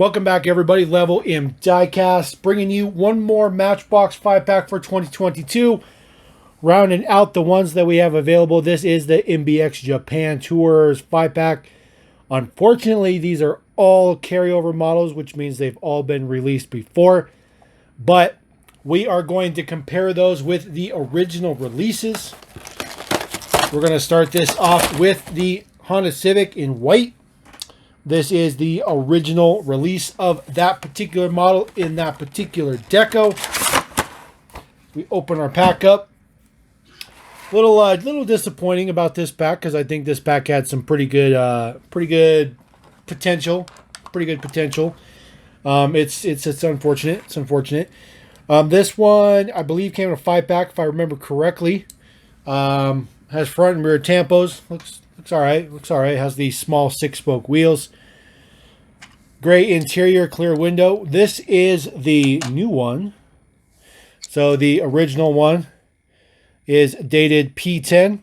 Welcome back, everybody. Level M Diecast, bringing you one more Matchbox 5-pack for 2022. Rounding out the ones that we have available, this is the MBX Japan Tours 5-pack. Unfortunately, these are all carryover models, which means they've all been released before. But we are going to compare those with the original releases. We're going to start this off with the Honda Civic in white. This is the original release of that particular model in that particular deco. We open our pack up. Little disappointing about this pack because I think this pack had some pretty good potential. It's unfortunate. It's unfortunate. This one I believe came in a 5-pack if I remember correctly. Has front and rear tampos. Looks all right. Looks all right. Has these small 6-spoke wheels. Gray interior, clear window. This is the new one. So the original one is dated P10.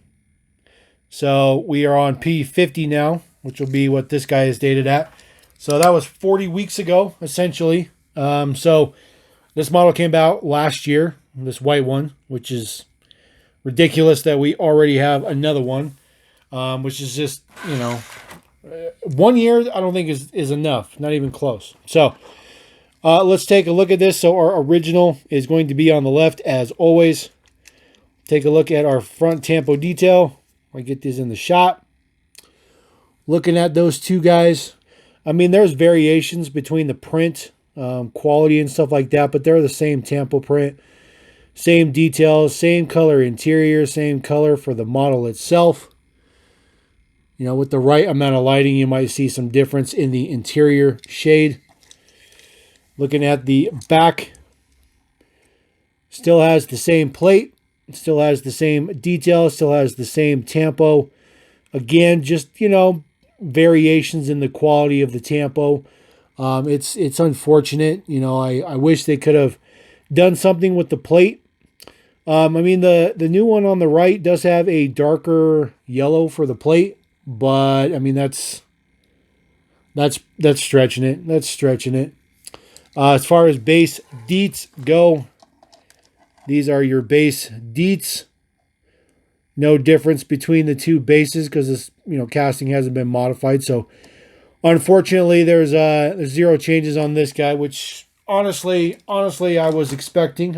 So we are on P50 now, which will be what this guy is dated at. So that was 40 weeks ago, essentially. So this model came out last year, this white one, which is ridiculous that we already have another one. Which is just, 1 year I don't think is enough. Not even close. So let's take a look at this. So our original is going to be on the left as always. Take a look at our front tampo detail. I get these in the shot. Looking at those two guys. I mean, there's variations between the print, quality and stuff like that, but they're the same tampo print. Same details, same color interior, same color for the model itself. With the right amount of lighting, you might see some difference in the interior shade. Looking at the back, still has the same plate, still has the same detail, still has the same tampo. Again, just, variations in the quality of the tampo. It's unfortunate. I wish they could have done something with the plate. I mean, the new one on the right does have a darker yellow for the plate. But I mean that's stretching it. That's stretching it. As far as base deets go, these are your base deets. No difference between the two bases because this casting hasn't been modified. So unfortunately, there's zero changes on this guy, which honestly I was expecting.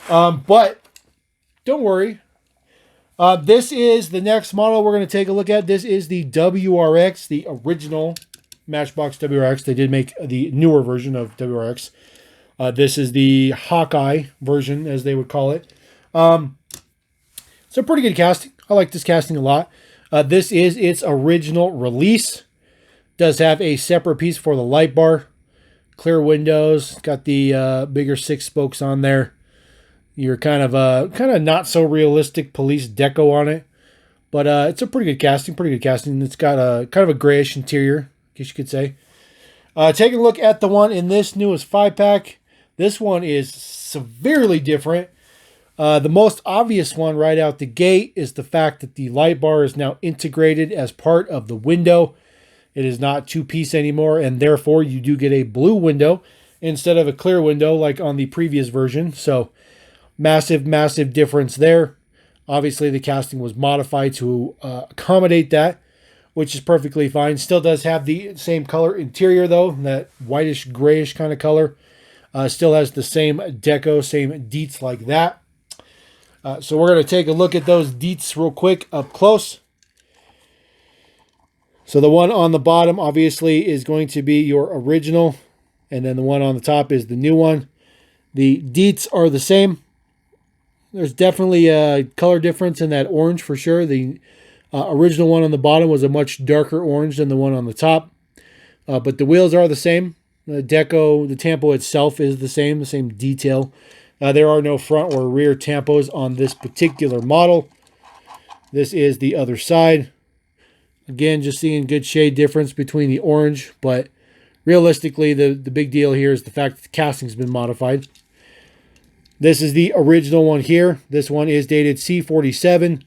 But don't worry. This is the next model we're going to take a look at. This is the WRX, the original Matchbox WRX. They did make the newer version of WRX. This is the Hawkeye version, as they would call it. It's a pretty good casting. I like this casting a lot. This is its original release. Does have a separate piece for the light bar. Clear windows. Got the bigger 6 spokes on there. You're kind of not so realistic police deco on it, but it's a pretty good casting. It's got a kind of a grayish interior, I guess you could say. Taking a look at the one in this newest 5-pack. This one is severely different. The most obvious one right out the gate is the fact that the light bar is now integrated as part of the window. It is not 2-piece anymore, and therefore you do get a blue window instead of a clear window like on the previous version. So massive difference there. Obviously, the casting was modified to accommodate that, which is perfectly fine. Still does have the same color interior, though, that whitish, grayish kind of color. Still has the same deco, same deets like that. So we're going to take a look at those deets real quick up close. So the one on the bottom, obviously, is going to be your original, and then the one on the top is the new one. The deets are the same. There's definitely a color difference in that orange for sure. The original one on the bottom was a much darker orange than the one on the top. But the wheels are the same. The deco, the tampo itself is the same detail. There are no front or rear tampos on this particular model. This is the other side. Again, just seeing good shade difference between the orange. But realistically, the big deal here is the fact that the casting's been modified. This is the original one here. This one is dated C47.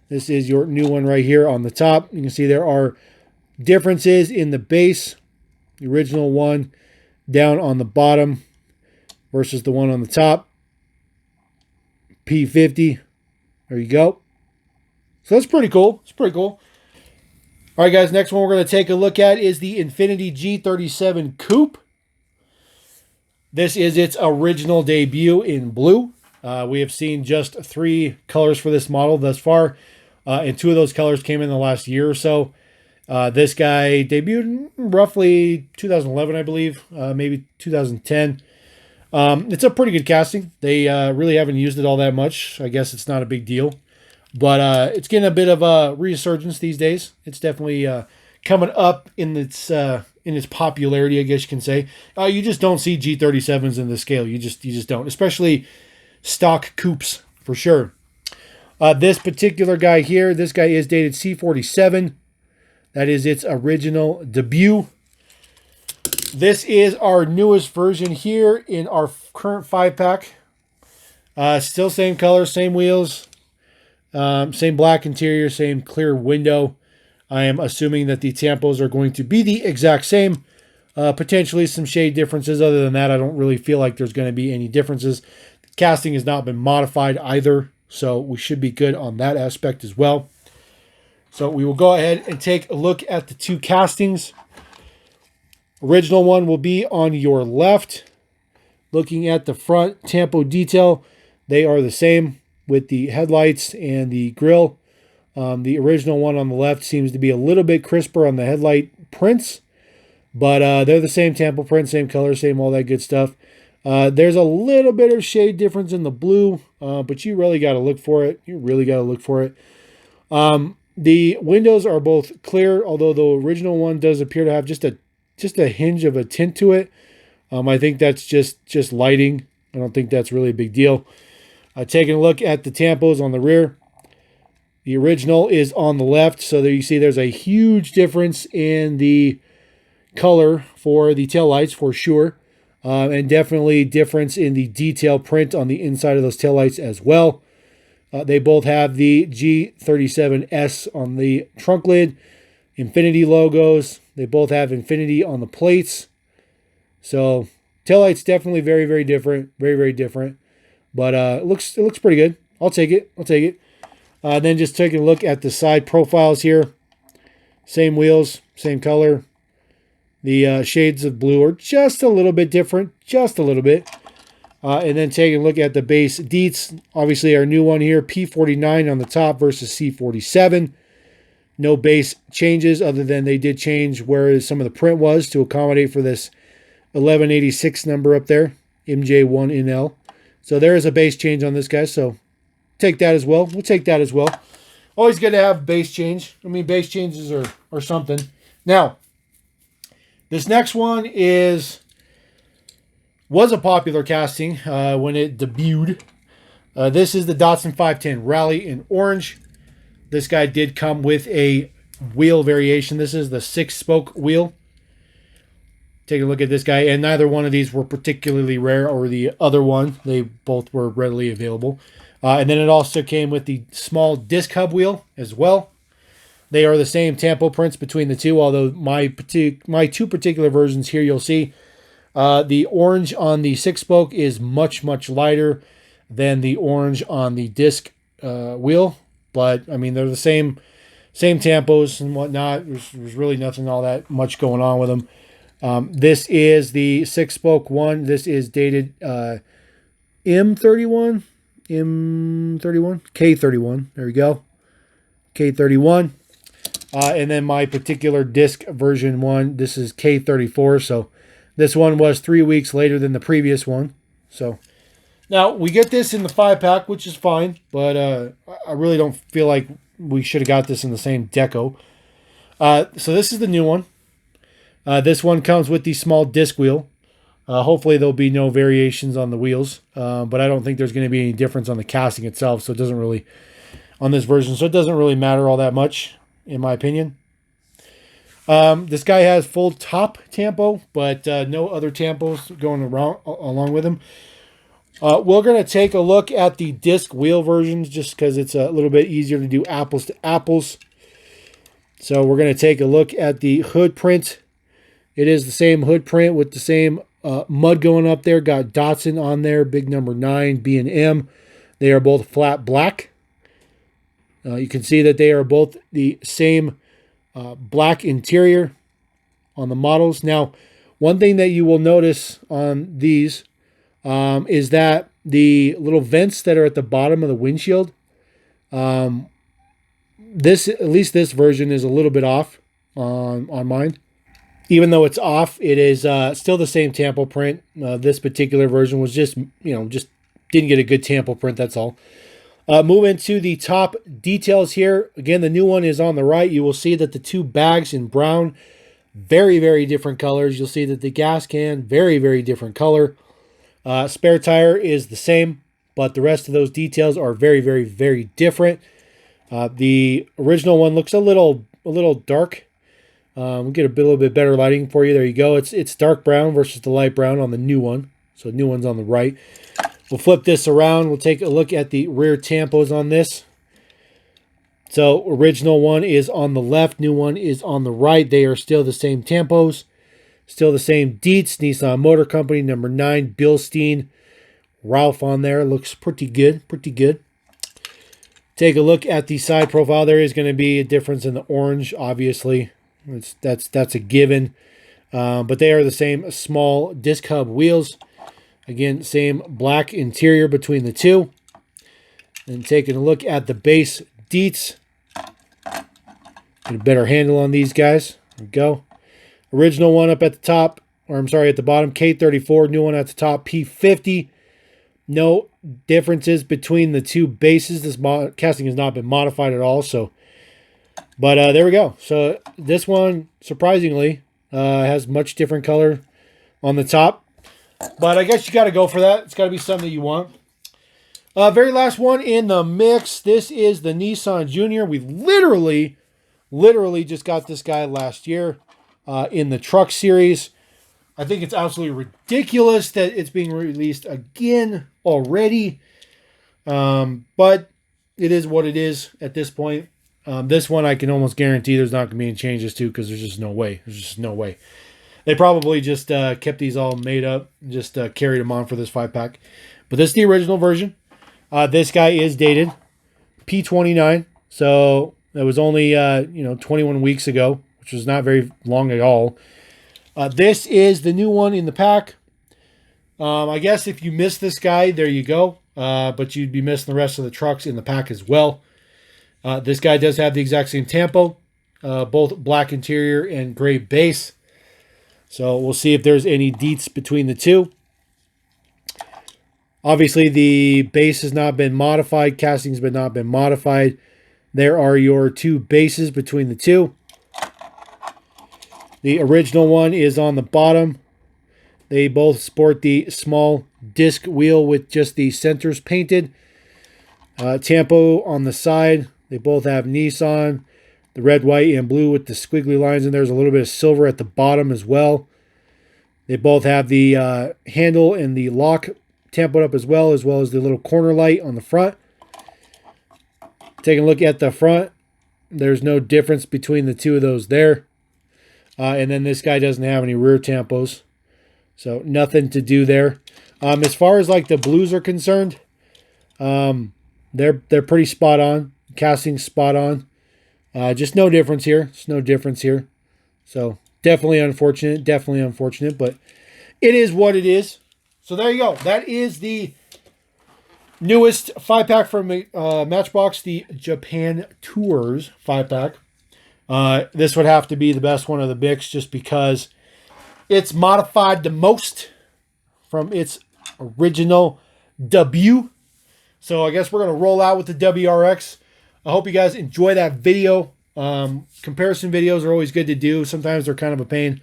This is your new one right here on the top. You can see there are differences in the base The original one down on the bottom versus the one on the top. P50. There you go. So that's pretty cool. It's pretty cool. All right, guys. Next one we're going to take a look at is the Infiniti G37 Coupe. This is its original debut in blue. We have seen just 3 colors for this model thus far, and 2 of those colors came in the last year or so. This guy debuted roughly 2011, I believe, maybe 2010. It's a pretty good casting. They really haven't used it all that much. I guess it's not a big deal. But it's getting a bit of a resurgence these days. It's definitely coming up in its popularity, I guess you can say. You just don't see G37s in the scale. You just don't, especially stock coupes for sure. This particular guy here, this guy is dated C47. That is its original debut. This is our newest version here in our current 5-pack. Still same color, same wheels, same black interior, same clear window. I am assuming that the tampos are going to be the exact same. Potentially some shade differences. Other than that, I don't really feel like there's going to be any differences. The casting has not been modified either, so we should be good on that aspect as well. So we will go ahead and take a look at the 2 castings. Original one will be on your left. Looking at the front tampo detail, they are the same with the headlights and the grille. The original one on the left seems to be a little bit crisper on the headlight prints, but they're the same tampo print, same color, same all that good stuff. There's a little bit of shade difference in the blue, but you really got to look for it. You really got to look for it. The windows are both clear, although the original one does appear to have just a hinge of a tint to it. I think that's just lighting. I don't think that's really a big deal. Taking a look at the tampos on the rear. The original is on the left, so there you see there's a huge difference in the color for the taillights for sure. And definitely difference in the detail print on the inside of those taillights as well. They both have the G37S on the trunk lid, Infiniti logos. They both have Infiniti on the plates. So taillights definitely very, very different. Very, very different. But it looks pretty good. I'll take it. I'll take it. Then just taking a look at the side profiles here. Same wheels, same color. The shades of blue are just a little bit different. Just a little bit. And then taking a look at the base deets. Obviously our new one here, P49 on the top versus C47. No base changes other than they did change where some of the print was to accommodate for this 1186 number up there, MJ1NL. So there is a base change on this guy, so take that as well. We'll take that as well. Always good to have base change. I mean, base changes are something. Now, this next one was a popular casting when it debuted. This is the Datsun 510 Rally in orange. This guy did come with a wheel variation. This is the 6-spoke wheel. Take a look at this guy, and neither one of these were particularly rare, or the other one. They both were readily available. And then it also came with the small disc hub wheel as well. They are the same tampo prints between the two, although my 2 particular versions here you'll see. The orange on the 6-spoke is much, much lighter than the orange on the disc wheel. But, I mean, they're the same tampos and whatnot. There's really nothing all that much going on with them. This is the 6-spoke one. This is dated M31, K31. There we go. K31. And then my particular disc version one, this is K34. So this one was 3 weeks later than the previous one. So now we get this in the 5-pack, which is fine, but I really don't feel like we should have got this in the same deco. So this is the new one. This one comes with the small disc wheel. Hopefully there'll be no variations on the wheels, but I don't think there's going to be any difference on the casting itself, so it doesn't really, on this version, so it doesn't really matter all that much, in my opinion. This guy has full top tampo, but no other tampos going around along with him. We're going to take a look at the disc wheel versions just because it's a little bit easier to do apples to apples. So we're going to take a look at the hood print It is the same hood print with the same mud going up there. Got Datsun on there, big number 9, B&M. They are both flat black. You can see that they are both the same black interior on the models. Now, one thing that you will notice on these is that the little vents that are at the bottom of the windshield, at least this version is a little bit off on mine. Even though it's off, it is still the same tampo print. This particular version was just didn't get a good tampo print, that's all. Moving to the top details here. Again, the new one is on the right. You will see that the two bags in brown, very, very different colors. You'll see that the gas can, very, very different color. Spare tire is the same, but the rest of those details are very, very, very different. The original one looks a little dark. We'll get a little bit better lighting for you. There you go. It's dark brown versus the light brown on the new one. So the new one's on the right. We'll flip this around. We'll take a look at the rear tampos on this. So original one is on the left. New one is on the right. They are still the same tampos. Still the same Dietz, Nissan Motor Company, number 9, Bilstein, Ralph on there. Looks pretty good, pretty good. Take a look at the side profile. There is going to be a difference in the orange, obviously. That's a given. But they are the same small disc hub wheels. Again, same black interior between the two. And taking a look at the base Dietz. Get a better handle on these guys. There we go. Original one up at the top, or I'm sorry, at the bottom, K34. New one at the top, P50. No differences between the two bases. This casting has not been modified at all. But there we go. So this one, surprisingly, has much different color on the top. But I guess you got to go for that. It's got to be something that you want. Very last one in the mix. This is the Nissan Junior. We literally just got this guy last year in the truck series. I think it's absolutely ridiculous that it's being released again already. But it is what it is at this point. This one I can almost guarantee there's not going to be any changes to, because there's just no way. There's just no way. They probably just kept these all made up, just carried them on for this 5-pack. But this is the original version. This guy is dated P29, so that was only 21 weeks ago, which was not very long at all. This is the new one in the pack. I guess if you missed this guy, there you go. But you'd be missing the rest of the trucks in the pack as well. This guy does have the exact same tampo, both black interior and gray base. So we'll see if there's any Dietz between the two. Obviously, the base has not been modified. Castings have not been modified. There are your two bases between the two. The original one is on the bottom. They both sport the small disc wheel with just the centers painted. Tampo on the side. They both have Nissan. The red, white, and blue with the squiggly lines, and there's a little bit of silver at the bottom as well. They both have the handle and the lock tampoed up as well as the little corner light on the front. Taking a look at the front, there's no difference between the two of those there. And then this guy doesn't have any rear tampos, so nothing to do there. As far as like the blues are concerned, they're pretty spot on. Casting spot on. Just no difference here. It's no difference here. So definitely unfortunate. Definitely unfortunate. But it is what it is. So there you go. That is the newest 5-pack from Matchbox, the Japan Tours 5-pack. This would have to be the best one of the mix just because it's modified the most from its original debut. So I guess we're going to roll out with the WRX. I hope you guys enjoy that video. Comparison videos are always good to do. Sometimes they're kind of a pain.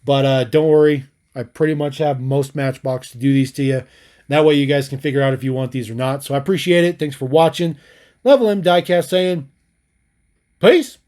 But don't worry. I pretty much have most Matchbox to do these to you. That way you guys can figure out if you want these or not. So I appreciate it. Thanks for watching. Level M Diecast saying, peace.